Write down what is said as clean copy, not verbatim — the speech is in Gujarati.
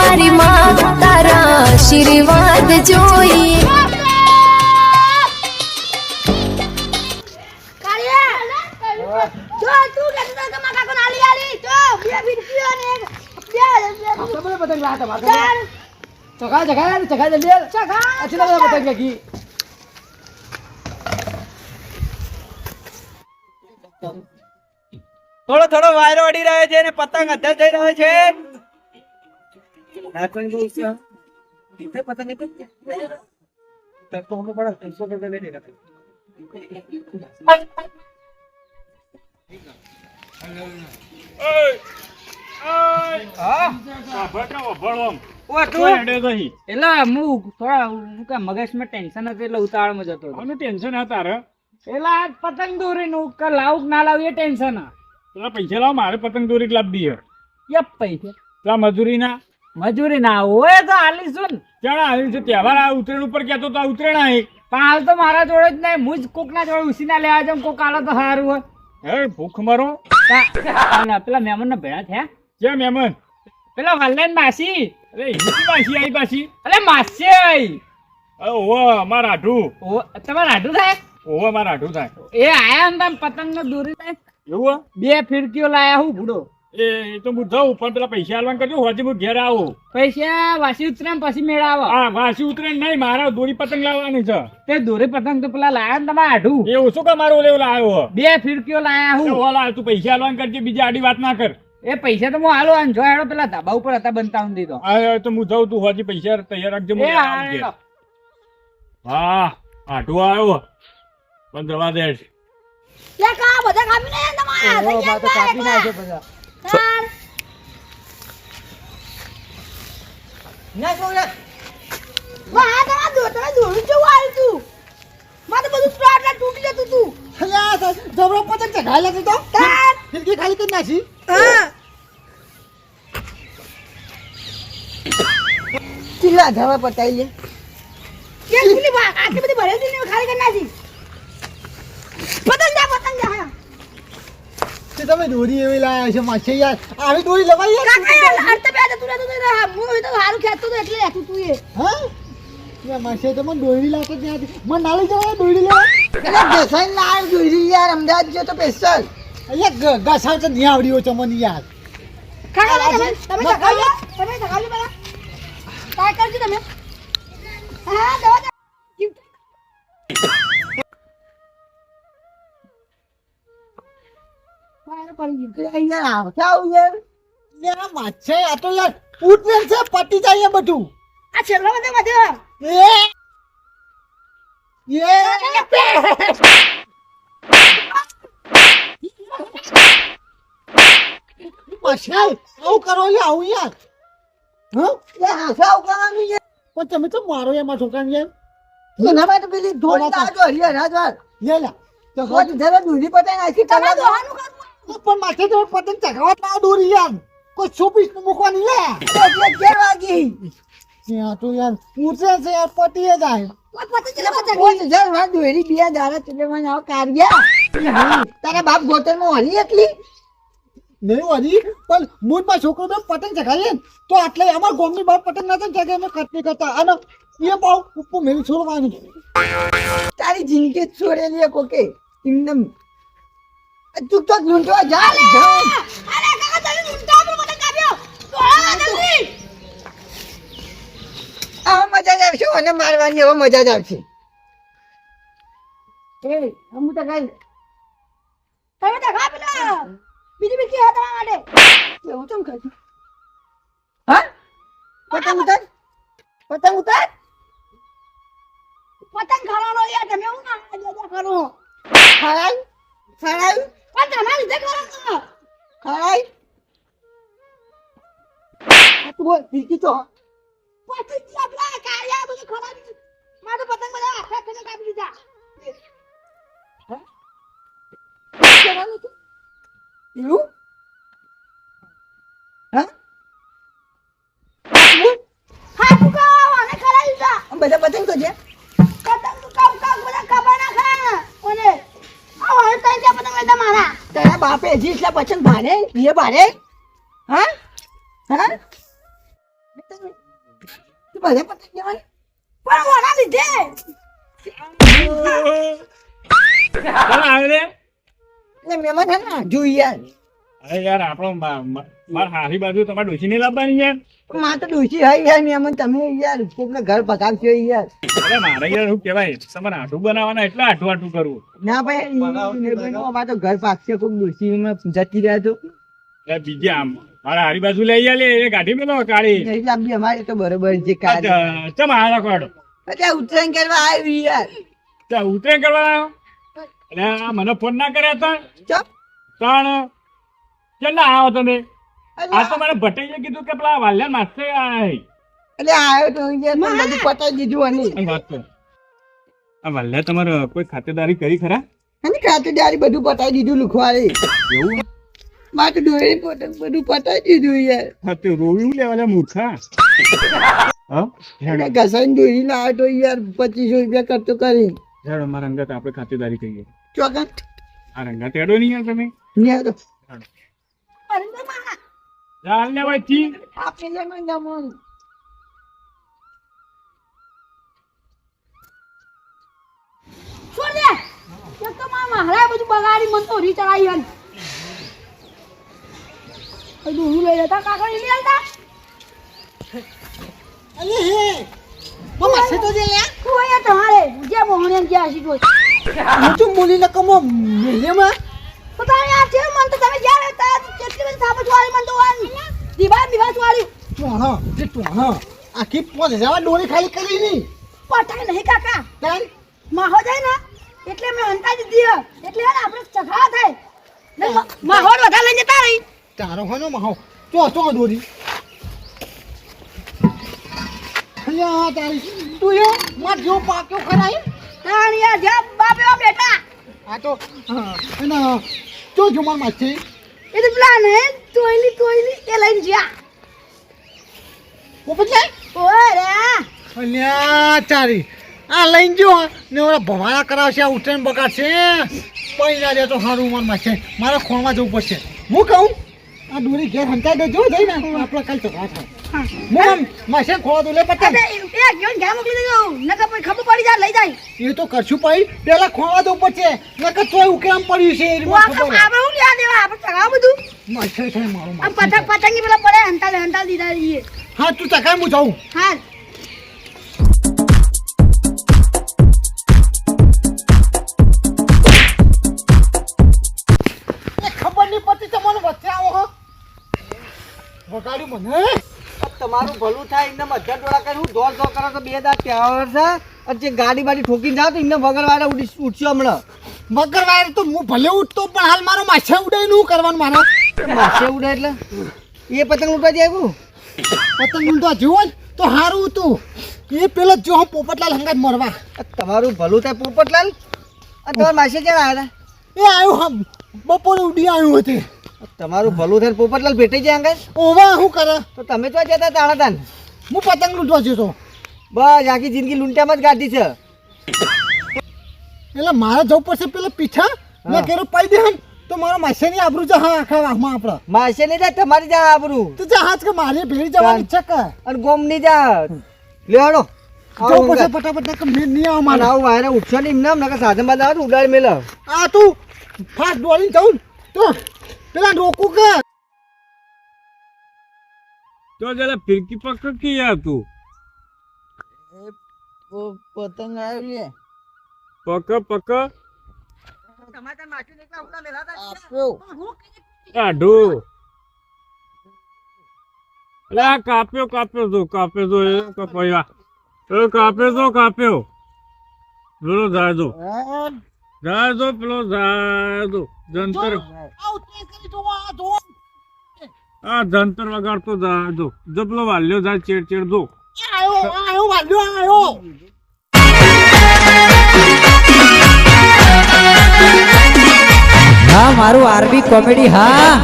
મારી માં તારા આશીર્વાદ જોઈએ જો તું કે તો કમા કાકો નાલી આલી જો બે ફિરકીઓ ને બે તમે પતંગ લાતા માતા ચગા જલ્દી ચગા અચના બધા પતંગ લગી થોડો થોડો વાયરો અડી રહ્યો છે અને પતંગ અંદર જઈ રહ્યો છે એટલે હું થોડા મગજમાં ટેન્શન હતું એટલે ઉતાવળમાં જતો હતો ટેન્શન હતા રે એટલે આ પતંગ દોરીનું કે લાવું કે ના લાવું એ ટેન્શન પેલા પૈસા લાવ મારે પતંગ દોરી લાવી યપ પૈસા પેલા મજૂરી ના હોય તો આલીશું ને ક્યાં આવ્યું છે તહેવાર આ ઉત્તરાયણ ઉપર કહેતો તો આ ઉત્તરાયણ આવી પણ હાલ તો મારા જોડે જ નહીં હું જ કોકના જોડે ઉસીના લેવા જાઉં કોક આલો તો સારું હોય હે ભૂખ મારો અને પેલા મહેમાન ના ભેળા થયા કેમ મહેમાન પેલા વાલન માસી અરે હિન્દી પાછી આવી પાછી અલે માસી ઓહો મારા આઢું તમારે આઢું થાય ઓહો મારા આઢું થાય એ આયા ને તમે પતંગ ને દોરી થાય એવું બે ફિરકીઓ લાયા હું ભૂડો એ તો હું જાઉં પણ પેલા પૈસા આલવાનું કરજો હોજે હું ઘેર આવું પૈસા વાસી ઉતરે પછી મેળા આવો હા વાસી ઉતરે નહીં મારા દોરી પતંગ લાવવાની છે તે દોરી પતંગ તો પેલા લાયા ને તમારે આઢું એ ઓછું કે મારો લેવલ આવ્યો બે ફિરકીઓ લાયા હું ઓલા તું પૈસા આલવાનું કરજે બીજી આડી વાત ના કર એ પૈસા તો હું હાલો આને જો હેડો પેલા ધાબા ઉપર હતા બનતા દીધો હા તો હું જાઉં તું હોજે પૈસા તૈયાર રાખજે હું એ લેવા આવું ઘેર. હા આઢું આવ્યો પણ જવા દે લે કા બધા કાપી ને તમારા કાપી નાખે બધા ચાર ના કોલે વાહ તમે દોડું કેવું આવ્યું તું મારે બધું પ્લાટ તૂટી જતું તું જબરો પતંગ ચગાયેલા તો તાર ફિરકી ખાલી કરી નાખી હા ચીલા ધાવા પતાઈ લે કે ખુલી બા આટલી બધી ભરેલી ને ખાલી કરી નાખી પતંગ જા હા તે તમે દોરી એવી લાયા છે માછે યાર આવી દોરી લવાઈ યાર કાકા હરતે બે તું હું તો હારું ખેતો તો એટલે લેતું તું એ હા યાર માછે તો મને દોરી લાવતો ત્યાંથી મને ના લઈ જવાય દોરી લેવા એટલે ઘસાઈ ના આવી દોરી યાર અમદાવાદ જો તો સ્પેશિયલ અહીંયા ઘસાવ તો નહીં આવડ્યો છે મને યાર કાકા તમે જગાવજો પેલા काय करते તમે હા દવા દે મારે પડી ગયું યાર ક્યાં યાર યાર માછે આ તો યાર પૂટને છે પટી જાય બધું આ છેલ્લો બધે માછે આવું કરો યાર આવું યાર હા યાર આવું કરવાનું યાર પણ તમે તો મારો એમાં છોકરાને યાર એના માટે પેલી ધોળી લાવજો હરિયા રાજવાર લે લે તો કોઈ જરા દૂરી પતાઈ નાખી તમે દોહાનું કરવું પણ માથે તો પતંગ ચગાવવા ના દોરી યાર કોઈ છોપીસ મૂકવાની લે એટલે 11 વાગી ત્યાં તો યાર પૂછે છે યાર પટીએ જાય કોઈ જર વાત દોરી બે દાડા એટલે મને આવ કાઢ્યા તારા બાપ ગોતરમાં હરી એકલી નહીં હરી પણ મૂળમાં છોકરો બે પતંગ ચગાવીએ તો આટલે અમાર ગામની બાપ પતંગ ના ચગાવે અમે કટની કરતા અને એ પાવ ઉપર મેરી છોડવાનું તારી જિંદગી છોડેલી કોકે એકદમ તું તો ઢૂંઢવા જા અરે કાકા તમે ઊંટા પર મને કાપ્યો દોડા જલ્દી આ મજા જ આવશે અને મારવાની હવે મજા જ આવશે એ હું તો ગાઈ તમે તો ખા પેલા બીજી બીજી હા તમારા માટે એવું કેમ કરશું હા પતંગ ઉતાર પતંગ ઉતાર પતંગ ખાવાનો યાર તમે હું ના કરો ખરાઈ ખરાઈ પણ તમારે લીધે કરો છો ખરાઈ તું બોલ ફીરકી તો પતંગ આપલા કાયા બધું ખરાબ મારો પતંગ બધા આખા કરીને કાપી દીધા એવું હા હા તું કાવ અને ખરાબ દીધા બધા પતંગ તો છે પતંગ તું કાવ કાવ બધા કાપા ના ખા ઓને આ હવે તઈ ત્યાં પતંગ લેતા મારા તારા બાપે હજી એટલા પતંગ ભારે એ ભારે હા હા પતંગ બધે પતી જવાય પણ ઓના લીધે ચાલ આવે રે. એટલે મહેમાન હે ને જોઈ યાર અરે યાર આપણો માર હારી બાજુ તમારે ડોસી નહીં લાવવાની યાર. માં તો ડોશી હોય યાર મહેમાન તમે યાર કોકને ઘર પકાવશો યાર અરે મારે યાર શું કહેવાય તમારે આટું બનાવવાના એટલે આટું કરવું. ના ભાઈ અમારે તો ઘર પાકશે કોક ડોશીમાં જતી રહ્યા તો એટલે બીજે આમ મારા હારી બાજુ લઈ આલે એ ગાડી મેલો કાઢી. એટલે બી અમારે તો બરોબર છે કાઢ ચમ આ કાઢો અત્યારે ઉત્તરાયણ કરવા આવી યાર ઉતરેણ કરવા આવ્યો. એટલે આ મને ફોન ના કર્યા હતા ચપ ત્રણ કેટલા આવો તમે? એટલે આ તો મને ભટ્ટાઈએ કીધું કે પેલા વાલ્યા માસ્તર આય. એટલે આવ્યો તો યાર પણ બધું પતાવી દીધું અને આ વાત તો આ વાલ્યા તમારે કોઈ ખાતેદારી કરી ખરા? અને ખાતેદારી બધું પતાવી દીધું લુખવાડે એવું મારે તો ડોરી બધું પતાવી દીધું યાર હા તે રોયું લેવાના મૂર્ખા. હા અને ઘસાઈને દોરી લાવ્યો તો યાર 2500 રૂપિયા કરતો કરી હેડો મારા અંગત આપણે ખાતેદારી કહીએ. ચોકન આ રંગા તેડો નહીં યાર તમે. ન્યા તો ચાલ ને ભાઈ જી. આપેલે મને ગમન છોડ દે એક તો મારા બધું બગાડી મન તો રી ચડાઈ હન બધું હું લઈ લેતા કાકા લઈ લેતા અરે હે મમ્મા છે તો જે લે તું અહીંયા તમારે જે મોહને ગયા છે કોઈ હું તો બોલી ન કમો મેલેમાં તો તમે આ છે મન તો તમે ગયા લેતા કેટલી બધી સાબત વાળી મન તો વાળી દીવાસ વાળી ટોણો જે ટોણો આખી પોત જવા ડોરી ખાલી કરી ની પટાઈ નહીં કાકા તાન માહો જાય ને એટલે મેં અંતા દીધી હે. એટલે હે ને આપણે ચખા થાય ને માહોલ વધારે લઈને જતા રહી તારો હનો મહો તો ડોરી અલ્યા તારી તું યો માર જો પાક્યો ખરાય તાણિયા જા બાપે બેટા આ તો એના જો જુમાર માં છે એ તો પ્લાન હે તોયલી એ લઈને જ્યા પોપટ જાય ઓય રે અલ્યા તારી આ લઈને જો ને ઓલા ભવાળા કરાવશે આ ઉતરેન બગાડશે પૈસા દે તો સારું મનમાં છે મારે ખોળમાં જવું પડશે હું કહું આ દોરી ઘેર હંતાઈ દેજો જઈને આપણે કાલ તો વાત મોમ માસે ખોળા તો લે પતા અરે એ ગયો ગયા મોકલી દેજો નકર પછી ખબર પડી જાય લઈ જાય એ તો કરશું પાઈ પેલા ખોળવા દઉં પડશે નકર તોય ઉકેરામ પડ્યું છે એ વાહ આપણે હું લ્યા દેવા આપણે ચગાવ બધું માસે છે મારું આમ પતંગી પેલા પડે હંતાલ દીધા રહીએ હા તું ચકાય હું જાઉં હા ખબર નહીં પડતી તમારું વચ્ચે આવો હો વગાડ્યું મને તમારું ભલું થાય એમને મધ્ય ડોળા કરી હું દોડ કરો તો 2 દાંત ત્યાં છે અને જે ગાડી બાડી ઠોકીને જાવ તો એમને વગરવાળા ઉઠશો હમણાં મગર વાયર તો હું ભલે ઉઠતો પણ હાલ મારો માછે ઉડાઈ નું કરવાનું મારે માસે ઉડે એટલે એ પતંગ લૂંટવા જાય આવ્યું પતંગ લૂંટવા જુઓ જ તો સારું હતું એ પેલો જો હું પોપટલાલ હંગાત મરવા તમારું ભલું થાય પોપટલાલ અને તમારા માસે ક્યાં આવ્યા એ આવ્યો હમ બપોરે ઉડી આવ્યું હતું હતા તમારું ભલું થાય પોપટલાલ ભેટાઈ જાય અંગાત ઓવા શું કરે તો તમે તો જતા તાણા તાન હું પતંગ લૂંટવા જતો બસ આખી જિંદગી લૂંટ્યામાં જ કાઢી છે એટલે મારે જવું પડશે પેલા પીછા મેં કેરો પાઈ દે તો મારો માસે ની આબરૂ છે હા આખા વાહમાં આપણા માસે નહીં જાય તમારી જા આબરું તો જહાજ કે મારે ભેળી જવાની ઈચ્છા કર અને ગોમ નહીં જા લેવાડો જવું પડશે ફટાફટ કે મેં નહીં આવું મારે આવું વાયરા ઉઠશો નહીં એમને નકર સાધન બાદ આવે ઉડાડી મેલો આ તું ફાસ્ટ દોડીને જાઉં તો પેલા રોકું કે તો જરા ફિરકી પકડ કે યાર તું પતંગ આવી પક આપ્યો કાઢું અરે આ કાપ્યો તો એ કપાયા એ કાપ્યો પેલો જાય દો પેલો જાય દો જંતર આ જંતર વગાડતો જાય દો જો પેલો વાલ્યો જાય ચેડ દો આવ્યો વાલ્યો આવ્યો હા મારું આરબી કોમેડી હા